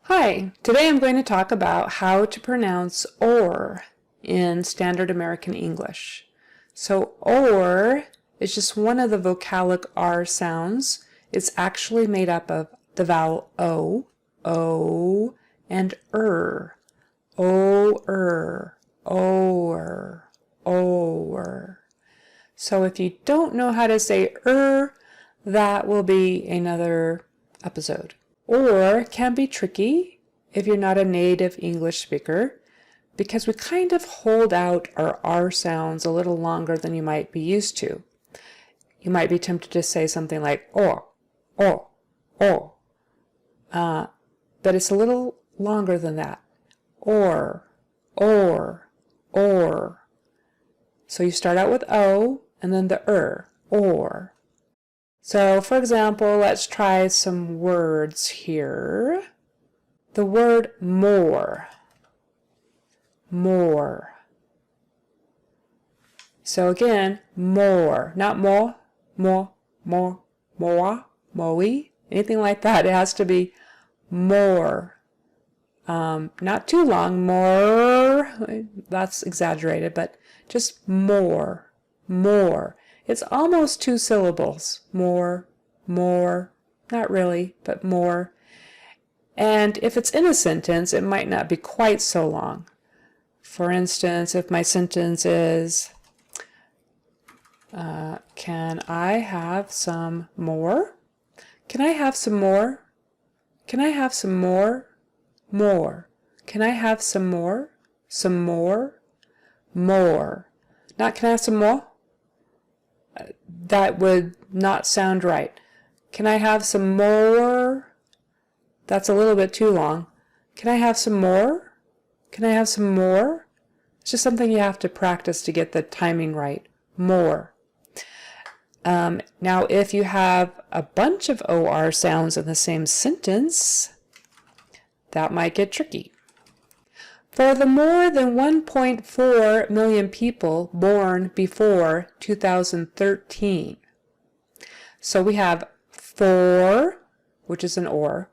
Hi, today I'm going to talk about how to pronounce or in standard American English. So or is just one of the vocalic R sounds. It's actually made up of the vowel O, and O-er, O-er. So if you don't know how to say that will be another episode. Or can be tricky if you're not a native English speaker because we kind of hold out our R sounds a little longer than you might be used to. You might be tempted to say something like but it's a little longer than that. Or. So you start out with O and then the or. So, for example, let's try some words here. The word more. So again, more, not more, anything like that. It has to be more. Not too long, more, that's exaggerated, but just more. It's almost 2 syllables. More, not really, but more. And if it's in a sentence, it might not be quite so long. For instance, if my sentence is, can I have some more? Can I have some more? Can I have some more? More. Can I have some more? Some more? More. Not can I have some more? That would not sound right. Can I have some more? That's a little bit too long. Can I have some more? Can I have some more? It's just something you have to practice to get the timing right. More. Now, if you have a bunch of OR sounds in the same sentence, that might get tricky. For the more than 1.4 million people born before 2013. So we have for, which is an or,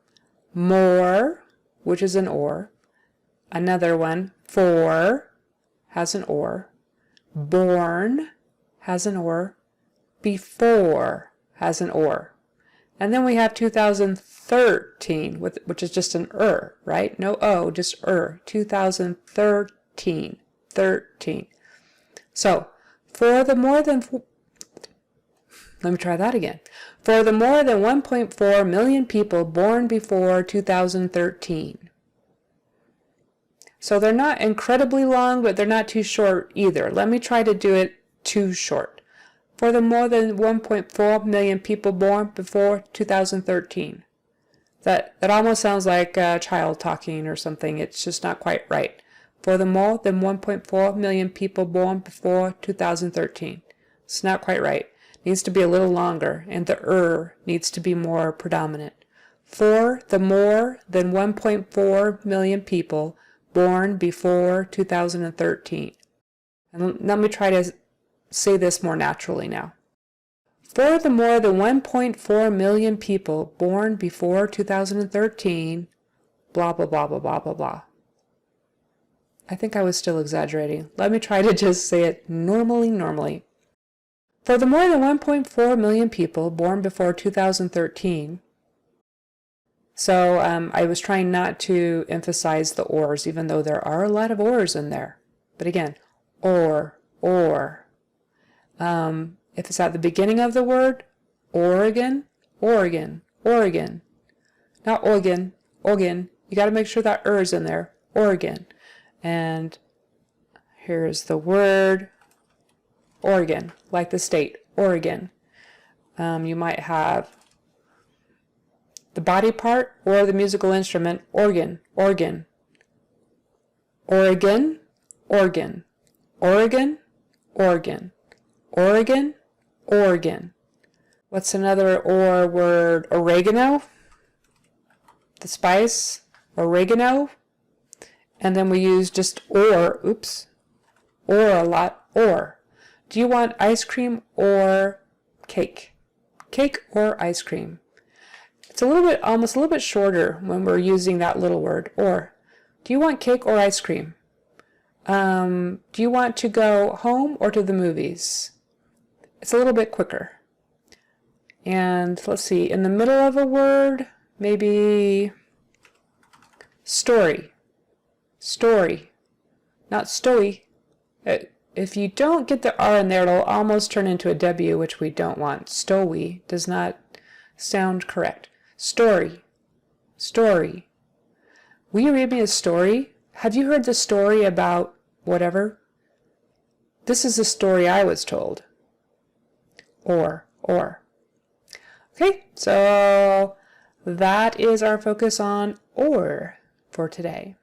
more, which is an or, another one, for, has an or, born, has an or, before, has an or. And then we have 2013, which is just an right? No O, just 2013, 13. So, for the more than, let me try that again. For the more than 1.4 million people born before 2013. So they're not incredibly long, but they're not too short either. Let me try to do it too short. For the more than 1.4 million people born before 2013. That almost sounds like a child talking or something. It's just not quite right. For the more than 1.4 million people born before 2013. It's not quite right. It needs to be a little longer, and the needs to be more predominant. For the more than 1.4 million people born before 2013. And let me try to say this more naturally now. For the more than 1.4 million people born before 2013, blah, blah, blah, blah, blah, blah, blah. I think I was still exaggerating. Let me try to just say it normally. For the more than 1.4 million people born before 2013, so I was trying not to emphasize the ors, even though there are a lot of ors in there. But again, or. If it's at the beginning of the word, Oregon. Not Oregon. You got to make sure that is in there. Oregon. And here's the word Oregon, like the state, Oregon. You might have the body part or the musical instrument, organ. Oregon. What's another or word? Oregano, the spice, oregano. And then we use just or a lot, or. Do you want ice cream or cake? Cake or ice cream? It's a little bit, almost a little bit shorter when we're using that little word, or. Do you want cake or ice cream? Do you want to go home or to the movies? It's a little bit quicker. And let's see, in the middle of a word, maybe story. Story, not story. If you don't get the R in there, it'll almost turn into a W, which we don't want. Stowy does not sound correct. Story, story. Will you read me a story? Have you heard the story about whatever? This is the story I was told. Or. Okay, so that is our focus on or for today.